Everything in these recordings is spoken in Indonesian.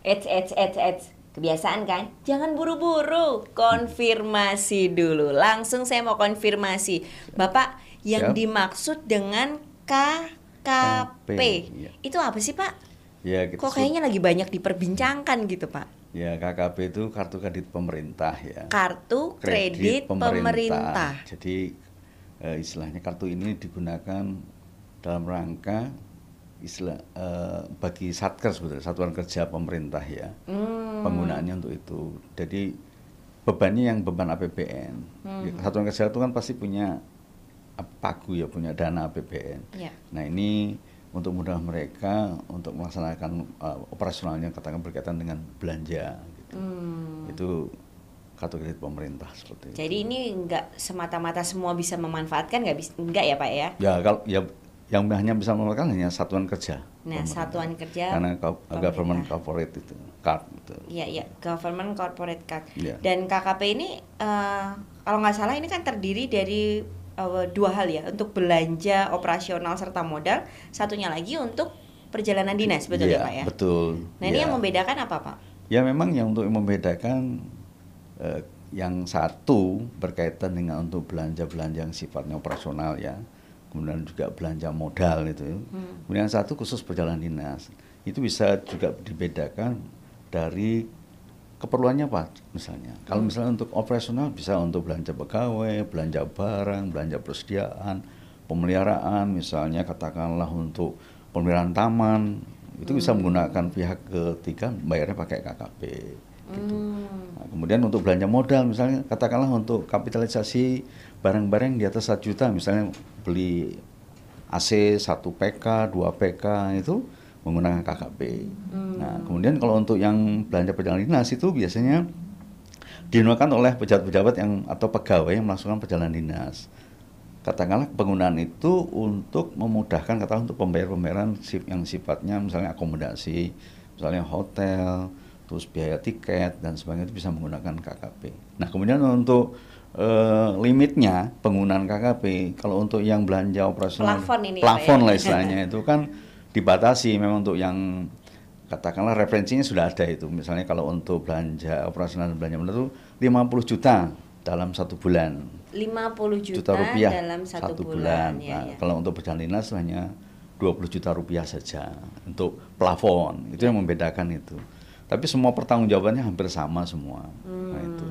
Eits. Kebiasaan kan? Jangan buru-buru, konfirmasi dulu. Langsung saya mau konfirmasi. Bapak, yang Siap. dimaksud dengan KKP, Iya. itu apa sih Pak? Ya, kita Kok kayaknya lagi banyak diperbincangkan gitu Pak? ya, KKP itu kartu kredit pemerintah ya. Kartu kredit pemerintah. Jadi istilahnya kartu ini digunakan dalam rangka bagi Satker sebetulnya, Satuan Kerja Pemerintah ya. Penggunaannya untuk itu. Jadi bebannya yang beban APBN. Ya, Satuan Kerja itu kan pasti punya pagu ya, punya dana APBN. Ya. Nah, ini untuk mudah mereka untuk melaksanakan operasionalnya katakan berkaitan dengan belanja gitu. Itu kartu kredit pemerintah seperti itu. Jadi ini nggak semata-mata semua bisa memanfaatkan, nggak ya Pak ya? Ya, kalau ya yang hanya bisa memanfaatkan hanya satuan kerja. Nah, pemerintah. satuan kerja Karena pemerintah. government corporate itu card gitu. Iya, government corporate card. Iya. Dan KKP ini kalau nggak salah ini kan terdiri dari dua hal ya, untuk belanja operasional serta modal, satunya lagi untuk perjalanan dinas, betul ya Pak ya? Betul. Nah, ini ya. yang membedakan apa Pak? Ya, memang yang untuk membedakan yang satu berkaitan dengan untuk belanja-belanja yang sifatnya operasional ya. Kemudian juga belanja modal itu. Kemudian yang satu khusus perjalanan dinas. Itu bisa juga dibedakan dari keperluannya Pak misalnya. Kalau misalnya untuk operasional bisa untuk belanja pegawai, belanja barang, belanja persediaan, pemeliharaan misalnya katakanlah untuk pemeliharaan taman, itu bisa menggunakan pihak ketiga bayarnya pakai KKP gitu. Nah, kemudian untuk belanja modal misalnya katakanlah untuk kapitalisasi barang-barang di atas 1 juta misalnya beli AC 1 PK, 2 PK itu menggunakan KKP. Nah, kemudian kalau untuk yang belanja perjalanan dinas itu biasanya digunakan oleh pejabat-pejabat yang atau pegawai yang melaksanakan perjalanan dinas. Katakanlah penggunaan itu untuk memudahkan katakanlah untuk pembayaran yang sifatnya misalnya akomodasi, misalnya hotel, terus biaya tiket dan sebagainya itu bisa menggunakan KKP. Nah, kemudian untuk limitnya penggunaan KKP kalau untuk yang belanja operasional plafon lah istilahnya itu kan dibatasi memang untuk yang katakanlah referensinya sudah ada itu. Misalnya kalau untuk belanja operasional dan belanja modal itu 50 juta dalam 1 bulan. 50 juta rupiah dalam 1 bulan. Ya, nah, kalau untuk perjalanan dinas hanya 20 juta rupiah saja untuk plafon. Itu yang membedakan itu. Tapi semua pertanggungjawabannya hampir sama semua. Nah, itu.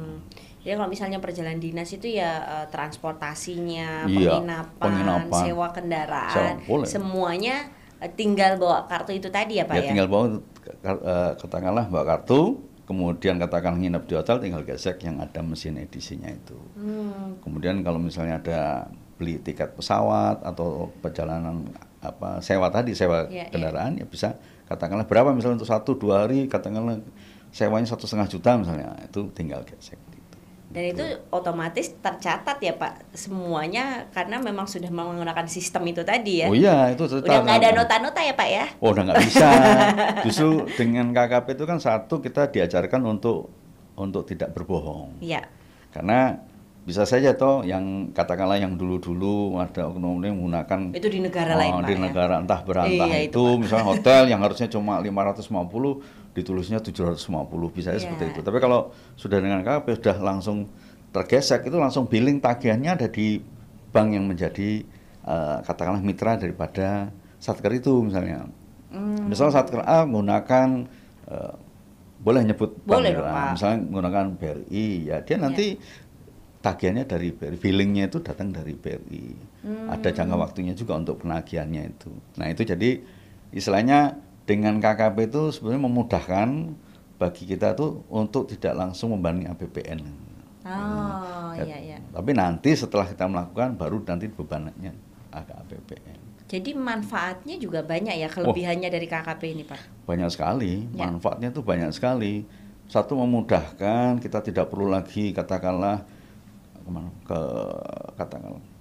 Jadi kalau misalnya perjalanan dinas itu ya transportasinya, Iya, penginapan, sewa kendaraan, semuanya tinggal bawa kartu itu tadi ya Pak ya? Ya, tinggal bawa katakanlah bawa kartu, kemudian katakan nginep di hotel tinggal gesek yang ada mesin edisinya itu. Kemudian kalau misalnya ada beli tiket pesawat atau perjalanan sewa kendaraan ya bisa katakanlah berapa misalnya untuk 1-2 hari katakanlah sewanya 1,5 juta misalnya itu tinggal gesek gitu. Dan itu otomatis tercatat ya Pak semuanya karena memang sudah menggunakan sistem itu tadi ya. Oh iya itu tercatat. Udah nggak ada nota-nota ya Pak ya? Oh udah nggak bisa. Justru dengan KKP itu kan satu kita diajarkan untuk tidak berbohong. Iya. Karena bisa saja toh yang katakanlah yang dulu-dulu ada oknum yang menggunakan itu di negara lain Pak di negara entah berantah iya, itu misalnya hotel yang harusnya cuma 550 ditulisnya 750 bisa seperti itu. Tapi kalau sudah dengan KKP sudah langsung tergesek itu langsung billing tagihannya ada di bank yang menjadi katakanlah mitra daripada Satker itu misalnya. Misalnya Satker A menggunakan boleh nyebut boleh bank misalnya menggunakan BRI ya dia nanti tagihannya dari BRI, billingnya itu datang dari BRI. Ada jangka waktunya juga untuk penagihannya itu. Nah itu jadi istilahnya dengan KKP itu sebenarnya memudahkan bagi kita tuh untuk tidak langsung membanding APBN. Iya. Tapi nanti setelah kita melakukan baru nanti bebannya agak APBN. Jadi manfaatnya juga banyak ya kelebihannya dari KKP ini Pak? Banyak sekali, manfaatnya tuh banyak sekali. Satu memudahkan kita tidak perlu lagi katakanlah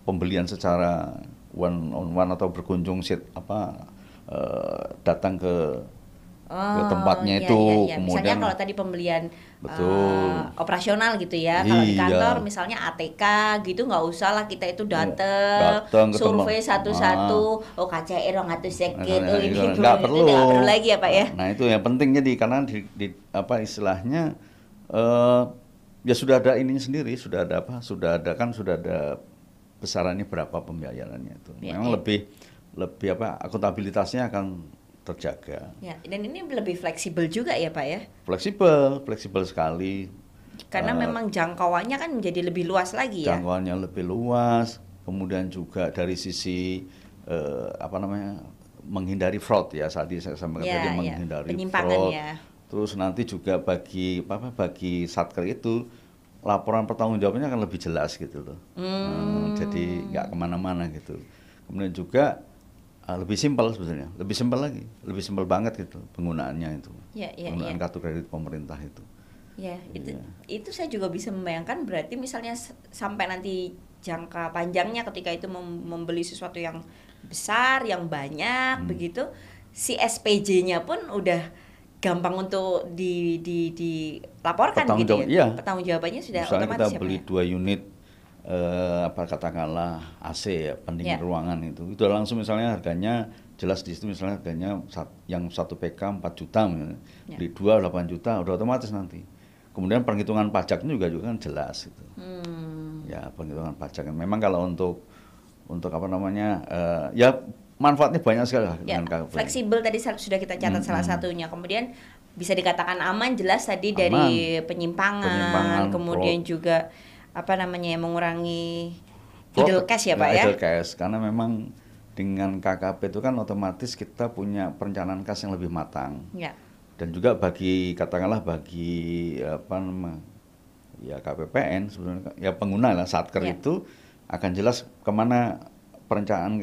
pembelian secara one on one atau berkunjung datang ke Oh, ke tempatnya iya, itu, iya, iya. Misalnya kemudian kalau tadi pembelian betul, operasional gitu ya. Kalau di kantor iya, misalnya ATK gitu nggak usah lah kita itu dateng, datang ke tempat, survei satu-satu. Oh KCR orang atau sekit, oh ini nggak itu nggak perlu perlu. lagi ya Pak ya. Nah itu yang penting jadi karena di apa istilahnya eh, ya sudah ada ini sendiri, sudah ada apa, sudah ada besarannya berapa pembayarannya itu. Ya, Memang ya. lebih lebih apa akuntabilitasnya akan terjaga. Ya, dan ini lebih fleksibel juga ya Pak ya. Fleksibel, fleksibel sekali. Karena Eh, memang jangkauannya kan menjadi lebih luas lagi ya. Jangkauannya lebih luas, kemudian juga dari sisi apa namanya menghindari fraud ya saat ini saya sampaikan Ya, tadi ya. menghindari Penyimpangan fraud. ya. Terus nanti juga bagi satker itu laporan pertanggungjawabannya akan lebih jelas gitu loh. Jadi nggak kemana-mana gitu. Kemudian juga lebih simpel sebetulnya, lebih simpel lagi, lebih simpel banget gitu penggunaannya itu, Ya, ya, penggunaan ya. kartu kredit pemerintah itu. Ya, Iya. itu saya juga bisa membayangkan berarti misalnya sampai nanti jangka panjangnya ketika itu membeli sesuatu yang besar, yang banyak begitu, si SPJ-nya pun udah gampang untuk dilaporkan gitu Pertanggungjawab, ya. iya. Pertanggungjawabannya sudah Misalnya kita otomatis ya, Pak beli ya? 2 unit apa katakanlah AC ya pendingin Ya. ruangan itu langsung misalnya harganya jelas di situ misalnya harganya yang 1 PK 4 juta misalnya. Ya. Beli 2 8 juta udah otomatis nanti. Kemudian perhitungan pajaknya juga kan jelas gitu. Ya perhitungan pajak. Memang kalau untuk apa namanya ya manfaatnya banyak sekali lah Ya, dengan KKP. fleksibel tadi sudah kita catat salah satunya. Kemudian bisa dikatakan aman jelas tadi Aman. dari penyimpangan, Penyimpangan, kemudian fraud. juga apa namanya ya, mengurangi Fraud, idle cash ya Pak ya. idle cash karena memang dengan KKP itu kan otomatis kita punya perencanaan kas yang lebih matang. Ya. Dan juga bagi katakanlah bagi apa namanya ya KPPN sebenarnya ya pengguna lah satker Ya. itu akan jelas kemana perencanaan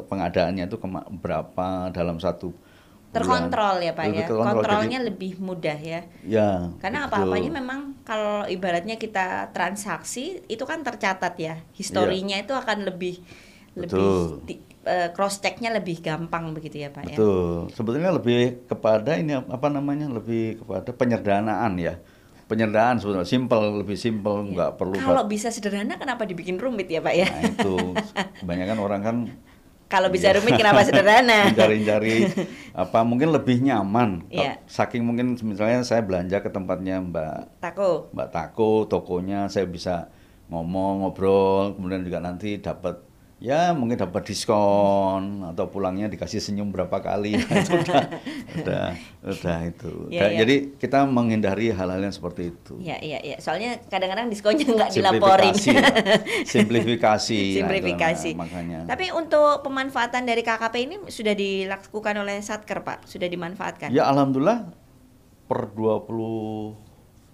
pengadaannya itu berapa dalam 1 bulan. Terkontrol ya Pak Lebih ya. terkontrol, Kontrolnya jadi- lebih mudah ya. Ya, Karena betul. apa-apanya memang kalau ibaratnya kita transaksi itu kan tercatat ya. Historinya itu akan lebih Betul. cross checknya lebih gampang begitu ya Pak ya. Betul. Sebetulnya lebih kepada ini apa namanya lebih kepada penyederhanaan ya. Penyederhanaan sebetulnya lebih simpel, nggak perlu. Kalau bisa sederhana kenapa dibikin rumit ya Pak ya? Nah itu kebanyakan orang kan Kalau bisa iya. rumit kenapa sederhana? mencari-cari apa mungkin lebih nyaman. Iya. Saking mungkin misalnya saya belanja ke tempatnya Tako. Mbak Tako, tokonya saya bisa ngomong, ngobrol, kemudian juga nanti dapat ya mungkin dapat diskon atau pulangnya dikasih senyum berapa kali. Itu udah itu. Ya, ya. Jadi kita menghindari hal-hal yang seperti itu. Iya, iya, iya. Soalnya kadang-kadang diskonnya nggak dilaporin. Simplifikasi, simplifikasi. Simplifikasi. Nah, makanya. Tapi untuk pemanfaatan dari KKP ini sudah dilakukan oleh Satker, Pak? Sudah dimanfaatkan? Ya alhamdulillah per 26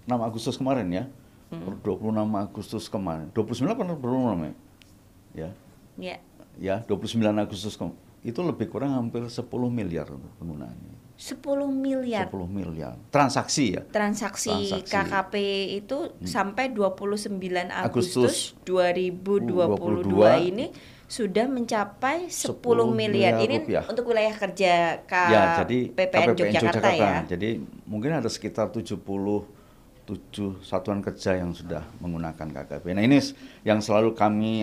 Agustus kemarin ya. Per 26 Agustus kemarin. 29 pernah 26 ya. Ya. Ya, 29 Agustus itu lebih kurang hampir 10 miliar untuk penggunaannya. 10 miliar 10 miliar. Transaksi ya. transaksi Transaksi. KKP itu sampai 29 Agustus Agustus 2022 ini sudah mencapai 10 miliar. miliar Ini rupiah. untuk wilayah kerja Ya, jadi KPPN Yogyakarta ya. Jadi mungkin ada sekitar 77 satuan kerja yang sudah menggunakan KKP. Nah, ini yang selalu kami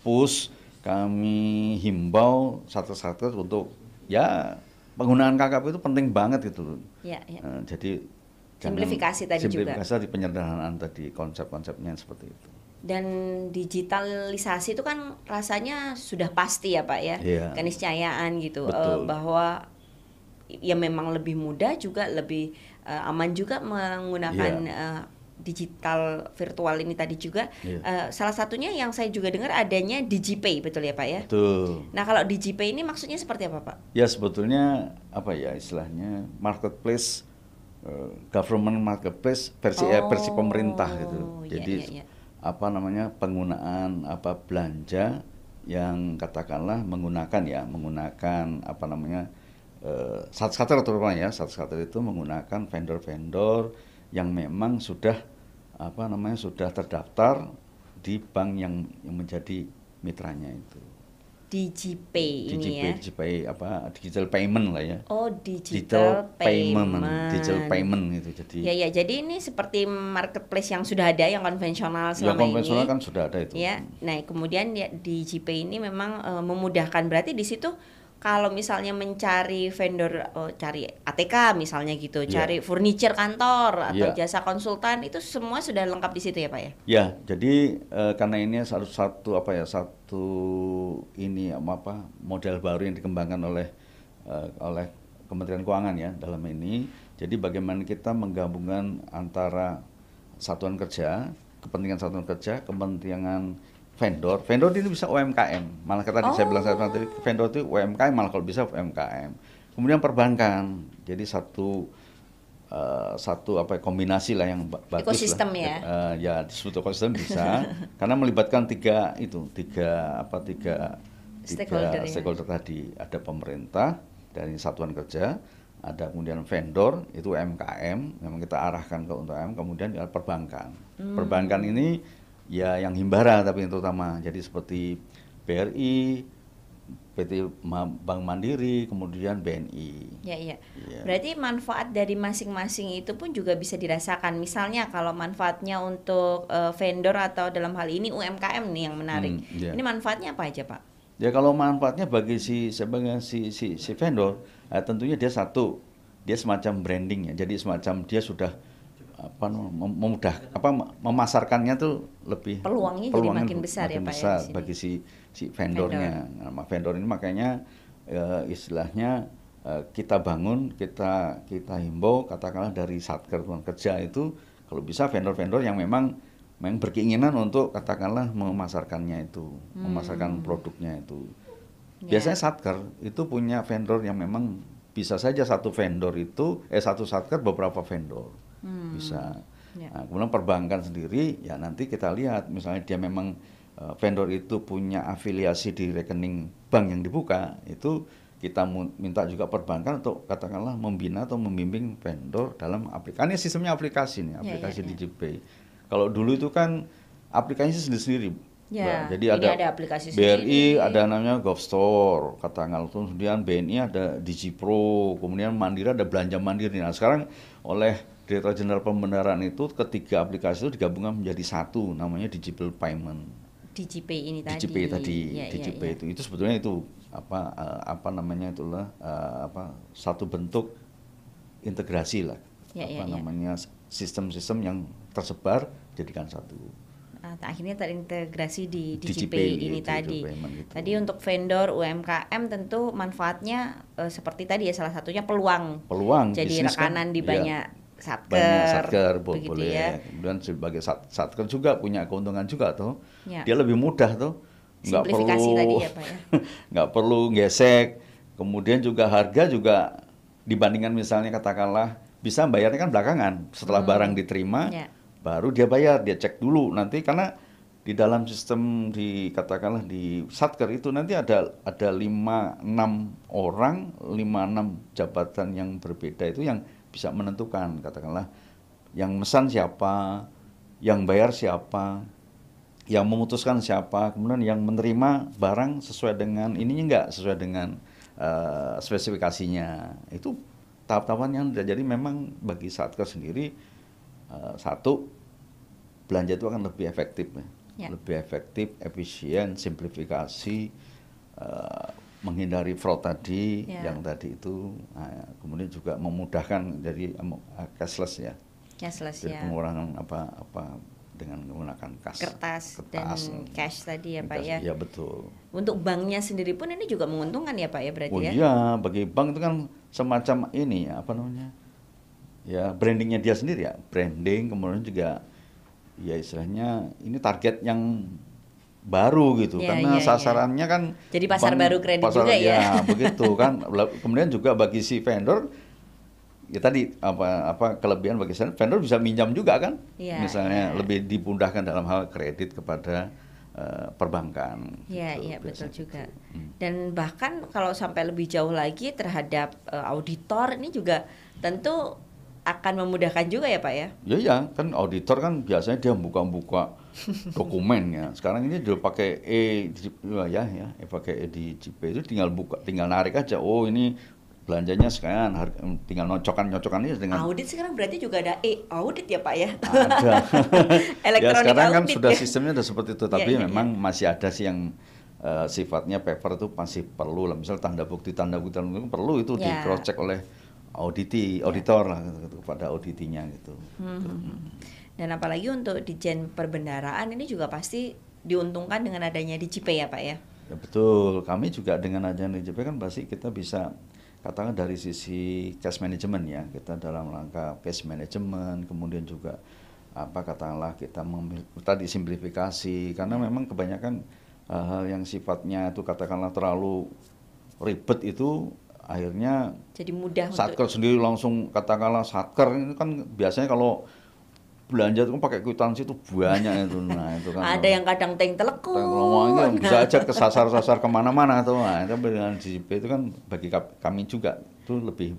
push, kami himbau satu-satu untuk ya penggunaan KKP itu penting banget gitu loh. Ya, ya. Jadi Simplifikasi tadi juga. simplifikasi di penyederhanaan tadi konsep-konsepnya seperti itu. Dan digitalisasi itu kan rasanya sudah pasti ya Pak ya, Iya. keniscayaan gitu, Betul. bahwa ya memang lebih mudah juga lebih aman juga menggunakan digital virtual ini tadi juga. Iya. Salah satunya yang saya juga dengar adanya DigiPay, betul ya Pak ya? Betul. Nah kalau DigiPay ini maksudnya seperti apa Pak? Ya sebetulnya apa ya istilahnya marketplace government marketplace versi pemerintah gitu. Iya, Jadi iya, iya. apa namanya penggunaan belanja yang katakanlah menggunakan apa namanya Satscatter terutama ya Satscatter itu menggunakan vendor-vendor yang memang sudah sudah terdaftar di bank yang menjadi mitranya itu. DigiPay ini ya. DigiPay apa digital payment lah ya. Oh, digital payment. Digital payment gitu. Jadi ya, jadi ini seperti marketplace yang sudah ada yang konvensional selama ya, konvensional ini. kan sudah ada itu. Ya. Nah, kemudian ya DigiPay ini memang memudahkan, berarti di situ kalau misalnya mencari vendor, cari ATK misalnya gitu, cari furniture kantor atau jasa konsultan, itu semua sudah lengkap di situ ya Pak ya? Ya, jadi karena ini satu ini model baru yang dikembangkan oleh Kementerian Keuangan ya dalam ini. Jadi bagaimana kita menggabungkan antara satuan kerja, kepentingan vendor ini bisa UMKM. Malah tadi saya bilang tadi vendor itu UMKM, malah kalau bisa UMKM. Kemudian perbankan. Jadi satu kombinasi lah yang bagus ekosistem lah. Ya. Ya disebut ekosistem bisa karena melibatkan tiga stakeholder tadi. Ada pemerintah dari satuan kerja, ada kemudian vendor itu UMKM, memang kita arahkan ke UMKM, kemudian perbankan. Perbankan ini ya yang himbara tapi yang terutama, jadi seperti BRI, PT Bank Mandiri, kemudian BNI. Ya. Berarti manfaat dari masing-masing itu pun juga bisa dirasakan. Misalnya kalau manfaatnya untuk vendor atau dalam hal ini UMKM nih yang menarik. Ini manfaatnya apa aja Pak? Ya kalau manfaatnya bagi si vendor, tentunya dia semacam branding ya. Jadi semacam dia sudah memasarkannya tuh peluangnya jadi makin besar ya Pak besar ya bagi si vendornya. Nama vendor ini makanya istilahnya kita bangun, kita himbau katakanlah dari Satker Kerja itu kalau bisa vendor-vendor yang memang berkeinginan untuk katakanlah memasarkannya itu, memasarkan produknya itu. Biasanya Satker itu punya vendor yang memang bisa saja satu Satker beberapa vendor. Bisa. Nah, kemudian perbankan sendiri ya nanti kita lihat misalnya dia memang vendor itu punya afiliasi di rekening bank yang dibuka, itu kita minta juga perbankan untuk katakanlah membina atau membimbing vendor dalam aplikasi. Ini sistemnya aplikasi nih, aplikasi DigiPay. Kalau dulu itu kan aplikasinya sendiri-sendiri. Ya, jadi ada aplikasi BRI, sendiri. ada namanya GovStore, katakanlah, kemudian BNI ada DigiPro, kemudian Mandiri ada Belanja Mandiri. Nah sekarang oleh Direktur Jenderal Pembenaran itu ketiga aplikasi itu digabungkan menjadi satu, namanya Digital Payment. DigiPay ini tadi. DigiPay tadi, DigiPay itu sebetulnya itu satu bentuk integrasi lah, namanya sistem-sistem yang tersebar jadikan satu. Akhirnya terintegrasi di DigiPay ini tadi. Gitu. Tadi untuk vendor UMKM tentu manfaatnya seperti tadi ya, salah satunya peluang. Jadi rekanan di banyak satker begitu boleh. Ya. Kemudian sebagai satker juga punya keuntungan juga tuh. Ya. Dia lebih mudah tuh. Simplifikasi tadi ya Pak ya. Nggak perlu gesek. Kemudian juga harga juga dibandingkan misalnya katakanlah bisa bayarnya kan belakangan setelah barang diterima. Ya. Baru dia bayar, dia cek dulu nanti karena di dalam sistem katakanlah di Satker itu nanti ada 5-6 orang, 5-6 jabatan yang berbeda itu yang bisa menentukan katakanlah yang mesan siapa, yang bayar siapa, yang memutuskan siapa, kemudian yang menerima barang sesuai dengan ininya enggak, sesuai dengan spesifikasinya. Itu tahap-tahapan yang jadi memang bagi Satker sendiri satu, belanja itu akan lebih efektif ya. Lebih efektif, efisien, simplifikasi, menghindari fraud tadi yang tadi itu, kemudian juga memudahkan dari cashless ya. Jadi pengurangan dengan menggunakan kertas dan cash tadi ya Pak ya. Iya betul. Untuk banknya sendiri pun ini juga menguntungkan ya Pak ya berarti ya. Iya, bagi bank itu kan semacam ini ya brandingnya dia sendiri ya, branding, kemudian juga ya istilahnya ini target yang baru gitu karena sasarannya kan jadi pasar baru kredit juga ya. Begitu kan. Kemudian juga bagi si vendor ya tadi kelebihan bagi vendor bisa minjam juga kan, misalnya lebih dimudahkan dalam hal kredit kepada perbankan. Iya betul juga. Dan bahkan kalau sampai lebih jauh lagi terhadap auditor ini juga tentu akan memudahkan juga ya Pak ya? Iya kan auditor kan biasanya dia buka-buka dokumen ya. Sekarang ini udah pakai pakai di JP itu tinggal narik aja. Oh ini belanjanya sekian, tinggal nyocokan ini dengan Audit sekarang berarti juga ada audit ya Pak ya? ada. Ya Elektronik sekarang kan audit sudah ya? sistemnya udah seperti itu, tapi Ya. memang masih ada sih yang sifatnya paper itu masih perlu lah. Misal tanda bukti itu perlu itu di Ya. cross check oleh auditor lah gitu, kepada auditinya gitu. Dan apalagi untuk Ditjen Perbendaraan ini juga pasti diuntungkan dengan adanya DJP ya Pak ya? Ya betul, kami juga dengan adanya DJP kan pasti kita bisa katakan dari sisi cash management ya, kita dalam rangka cash management, kemudian juga katakanlah kita tadi simplifikasi, karena memang kebanyakan hal yang sifatnya itu katakanlah terlalu ribet itu akhirnya Jadi mudah satker sendiri langsung katakanlah satker ini kan biasanya kalau belanja itu kan pakai kwitansi itu banyak itu. Nah, itu kan ada yang kadang teng telekun. ngomongnya bisa aja kesasar-sasar kemana-mana tuh. Nah, itu dengan DJP itu kan bagi kami juga itu lebih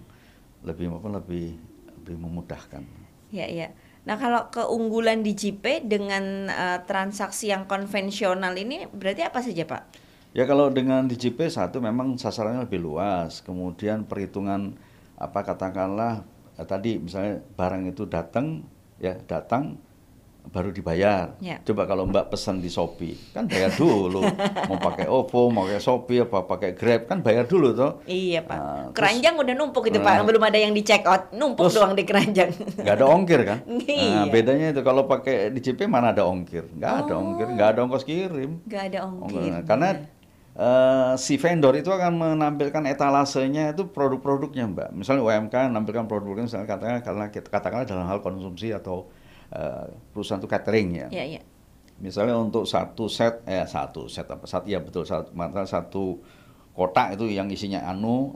memudahkan. Ya. Nah, kalau keunggulan DJP dengan transaksi yang konvensional ini berarti apa saja, Pak? Ya kalau dengan DJP satu memang sasarannya lebih luas. Kemudian perhitungan katakanlah tadi misalnya barang itu datang baru dibayar. Ya. Coba kalau Mbak pesan di Shopee, kan bayar dulu. Mau pakai OVO, mau pakai Shopee, pakai Grab, kan bayar dulu toh. Iya Pak. Nah, Keranjang udah numpuk itu Pak, belum ada yang di check out, numpuk doang di keranjang. Nggak ada ongkir kan? Iya. Nah, bedanya itu kalau pakai DJP mana ada ongkir? Nggak ada ongkir, nggak ada ongkos kirim. Nggak ada ongkir. Karena si vendor itu akan menampilkan etalasenya itu produk-produknya Mbak. Misalnya UMK menampilkan produk-produknya misalnya katakanlah dalam hal konsumsi atau perusahaan itu catering ya. Iya. Misalnya untuk satu kotak itu yang isinya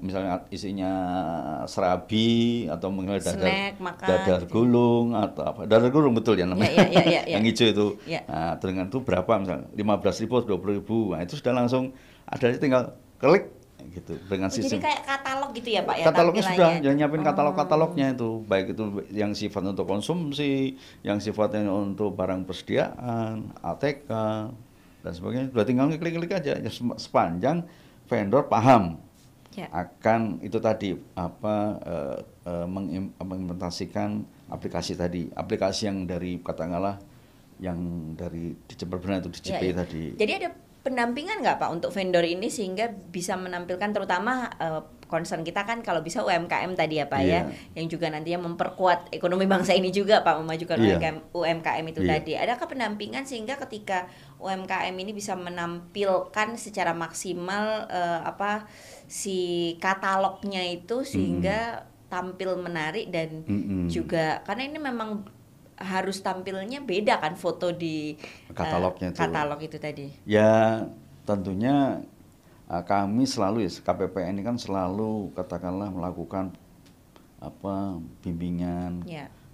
misalnya isinya serabi atau mungkin Snack, makan, dadar gitu. gulung atau apa. Dadar gulung betul ya namanya. Iya. Yang hijau itu. Ya. Nah, dengan itu berapa misalnya 15.000 atau 20.000. Nah, itu sudah langsung ada tinggal klik gitu dengan Jadi sistem. kayak katalog gitu ya Pak ya? Katalognya sudah, tampilannya? yang nyiapin katalognya itu, baik itu yang sifatnya untuk konsumsi, yang sifatnya untuk barang persediaan, ATK dan sebagainya. Sudah tinggal klik-klik aja, ya, sepanjang vendor paham Ya. akan itu tadi mengimplementasikan aplikasi tadi, aplikasi yang dari katakanlah yang dari Ditjen Perbendaraan itu DJP Ya. tadi. Jadi ada pendampingan nggak Pak untuk vendor ini sehingga bisa menampilkan terutama concern kita kan kalau bisa UMKM tadi ya Pak ya, yang juga nantinya memperkuat ekonomi bangsa ini juga Pak, memajukan UMKM itu tadi. Adakah pendampingan sehingga ketika UMKM ini bisa menampilkan secara maksimal si katalognya itu sehingga tampil menarik dan juga karena ini memang harus tampilnya beda kan foto di katalognya katalog itu tadi. Ya tentunya kami selalu KPPN ini kan selalu katakanlah melakukan bimbingan,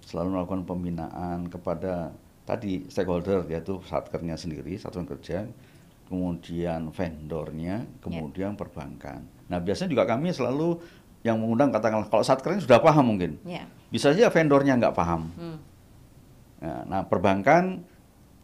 selalu melakukan pembinaan kepada tadi stakeholder yaitu satkernya sendiri, satuan kerja, kemudian vendornya, kemudian perbankan. Nah biasanya juga kami selalu yang mengundang katakanlah kalau satkernya sudah paham mungkin, bisa saja vendornya nggak paham. Nah, perbankan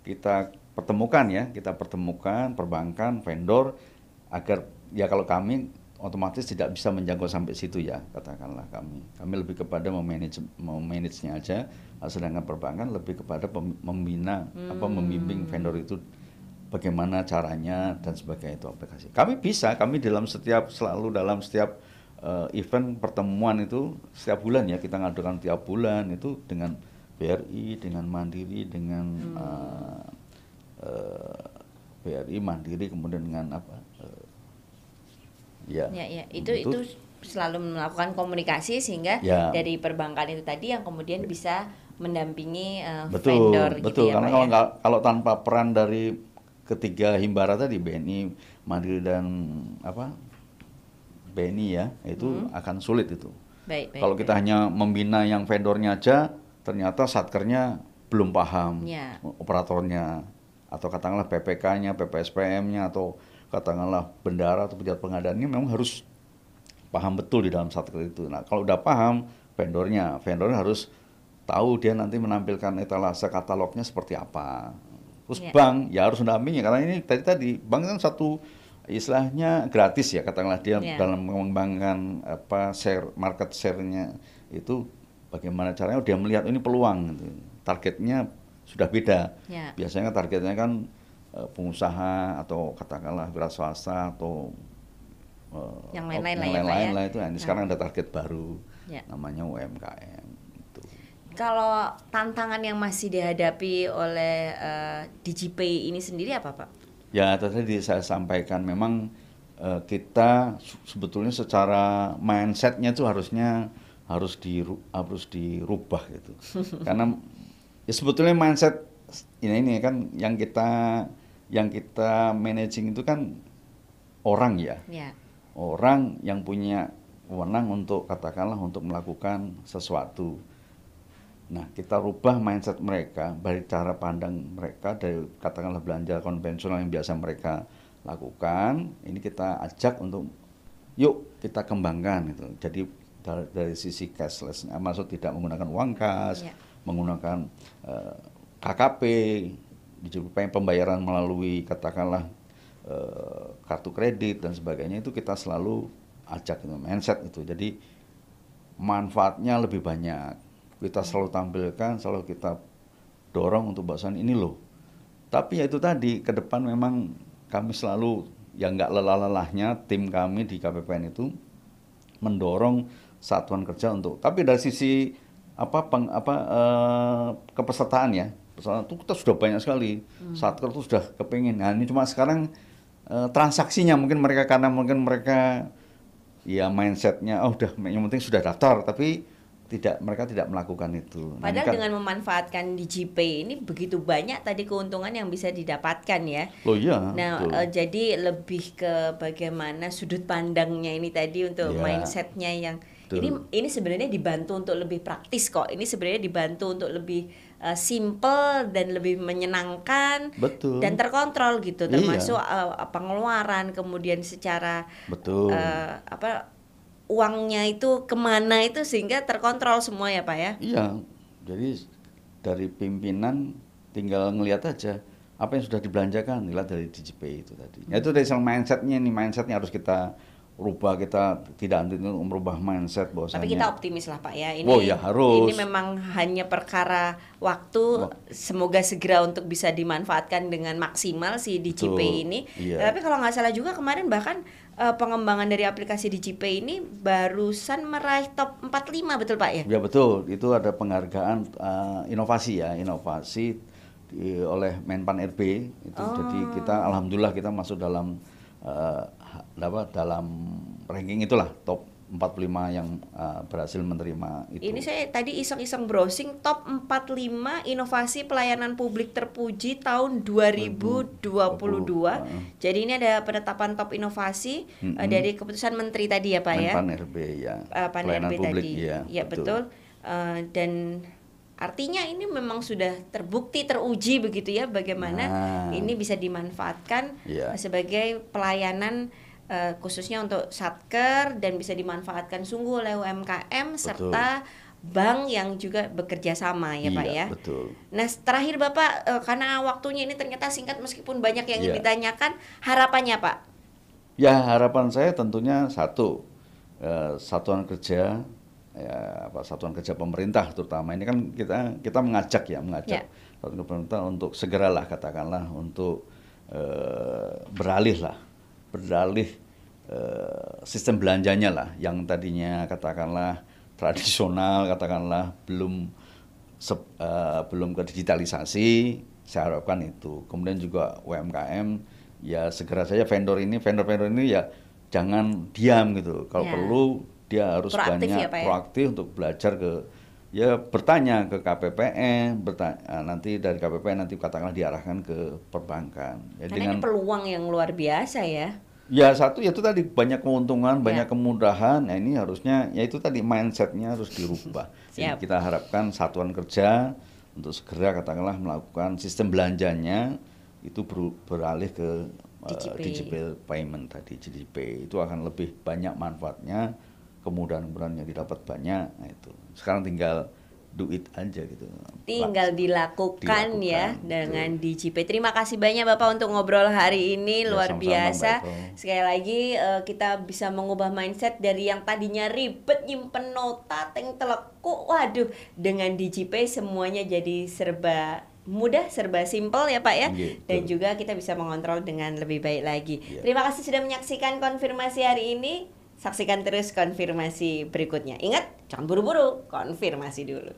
kita pertemukan perbankan, vendor agar ya kalau kami otomatis tidak bisa menjangkau sampai situ ya katakanlah kami lebih kepada memanage-nya aja, sedangkan perbankan lebih kepada membina membimbing vendor itu bagaimana caranya dan sebagainya itu aplikasi. Kami selalu dalam setiap event pertemuan itu setiap bulan ya kita ngadakan tiap bulan itu dengan BRI, dengan Mandiri, dengan BRI, Mandiri, kemudian dengan itu selalu melakukan komunikasi sehingga dari perbankan itu tadi yang kemudian bisa mendampingi vendor betul, gitu ya karena Pak kalau tanpa peran dari ketiga himbara tadi BNI, Mandiri dan BNI ya itu akan sulit itu. Kalau kita hanya membina yang vendornya aja ternyata satkernya belum paham, operatornya atau katakanlah PPK-nya, PPSPM-nya atau katakanlah bendara atau pejabat pengadaannya memang harus paham betul di dalam satker itu. Nah kalau udah paham vendornya harus tahu dia nanti menampilkan etalase katalognya seperti apa. Terus Ya. bank ya harus mendampingi karena ini tadi bank kan satu istilahnya gratis ya, katakanlah dia Ya. dalam mengembangkan market share-nya itu bagaimana caranya dia melihat ini peluang gitu. Targetnya sudah beda. Ya. Biasanya targetnya kan pengusaha atau katakanlah wira swasta atau Yang lain-lain yang lah ya, Pak, lain-lain ya. lah itu. Ini sekarang ada target baru Ya. namanya UMKM. Itu. Kalau tantangan yang masih dihadapi oleh DigiPay ini sendiri apa, Pak? Ya tadi saya sampaikan memang kita sebetulnya secara mindsetnya itu harusnya harus dirubah gitu. Karena ya sebetulnya mindset ini kan yang kita managing itu kan orang ya. Ya. Orang yang punya wewenang untuk katakanlah untuk melakukan sesuatu. Nah, kita rubah mindset mereka dari cara pandang mereka dari katakanlah belanja konvensional yang biasa mereka lakukan, ini kita ajak untuk yuk kita kembangkan gitu. Jadi dari sisi cashless, maksud tidak menggunakan uang kas, Ya. menggunakan KKP, pembayaran melalui katakanlah kartu kredit dan sebagainya itu kita selalu ajak itu mindset itu. Jadi manfaatnya lebih banyak. Kita selalu tampilkan, selalu kita dorong untuk bahwasan ini loh. Tapi ya itu tadi ke depan memang kami selalu yang nggak lelah-lelahnya tim kami di KPPN itu mendorong satuan kerja untuk. Tapi dari sisi kepesertaan ya, pesertaan itu kita sudah banyak sekali. Satker itu sudah kepingin. Nah ini cuma sekarang transaksinya mungkin mereka karena mungkin mereka ya mindsetnya udah yang penting sudah daftar tapi mereka tidak melakukan itu. Padahal dengan memanfaatkan DigiPay ini begitu banyak tadi keuntungan yang bisa didapatkan ya. Oh iya. Nah, jadi lebih ke bagaimana sudut pandangnya ini tadi untuk Ya, mindsetnya yang betul. ini sebenarnya dibantu untuk lebih praktis kok. Ini sebenarnya dibantu untuk lebih simple dan lebih menyenangkan. Betul. Dan terkontrol gitu, Iya. termasuk pengeluaran kemudian secara Betul. uangnya itu kemana itu sehingga terkontrol semua ya Pak ya. Iya, jadi dari pimpinan tinggal ngelihat aja apa yang sudah dibelanjakan, dilihat dari DigiPay itu tadi. Ya itu dari mindsetnya harus kita rubah, kita tidak untuk merubah mindset bahwasanya. Tapi kita optimis lah Pak ya. Ini, Oh ya harus. Ini memang hanya perkara waktu. Semoga segera untuk bisa dimanfaatkan dengan maksimal si DigiPay ini. Iya. Tapi kalau nggak salah juga kemarin bahkan pengembangan dari aplikasi DigiPay ini barusan meraih top 45 betul Pak ya? Ya betul, itu ada penghargaan inovasi oleh Menpan RB itu. Jadi kita alhamdulillah kita masuk dalam dalam ranking itulah top 45 yang berhasil menerima itu. Ini saya tadi iseng-iseng browsing top 45 inovasi pelayanan publik terpuji tahun 2022. Jadi ini ada penetapan top inovasi dari keputusan menteri tadi ya Pak ya. Menpan RB ya. Pelayanan RB publik, tadi. Ya, betul. Dan artinya ini memang sudah terbukti teruji begitu ya bagaimana ini bisa dimanfaatkan sebagai pelayanan khususnya untuk satker dan bisa dimanfaatkan sungguh oleh UMKM serta bank yang juga bekerja sama ya Pak ya. Betul. Nah terakhir Bapak karena waktunya ini ternyata singkat meskipun banyak yang ingin ditanyakan, harapannya Pak? Ya harapan saya tentunya satu satuan kerja satuan kerja pemerintah terutama ini kan kita mengajak satuan pemerintah untuk segeralah katakanlah untuk beralih sistem belanjanya lah yang tadinya katakanlah tradisional katakanlah belum ke digitalisasi, saya harapkan itu. Kemudian juga UMKM ya segera saja vendor ini ya jangan diam gitu. Kalau perlu dia harus proaktif banyak proaktif untuk belajar bertanya ke KPPN, nanti dari KPPN nanti katakanlah diarahkan ke perbankan. Ya, karena ini peluang yang luar biasa ya. Ya satu itu tadi banyak keuntungan, banyak kemudahan. Nah ini harusnya ya itu tadi mindsetnya harus dirubah. Jadi kita harapkan satuan kerja untuk segera katakanlah melakukan sistem belanjanya itu beralih ke digital payment tadi DigiPay. Itu akan lebih banyak manfaatnya, kemudahan yang didapat banyak. Nah itu sekarang tinggal do it aja gitu. Tinggal dilakukan ya Dilakukan, dengan DigiPay. Terima kasih banyak Bapak untuk ngobrol hari ini, Ya, luar sama-sama, biasa. Mbak Eko. Sekali lagi kita bisa mengubah mindset dari yang tadinya ribet nyimpen nota teng telekuk, waduh, dengan DigiPay semuanya jadi serba mudah, serba simpel ya Pak ya. Gitu. Dan juga kita bisa mengontrol dengan lebih baik lagi. Ya. Terima kasih sudah menyaksikan konfirmasi hari ini. Saksikan terus konfirmasi berikutnya. Ingat, jangan buru-buru, konfirmasi dulu.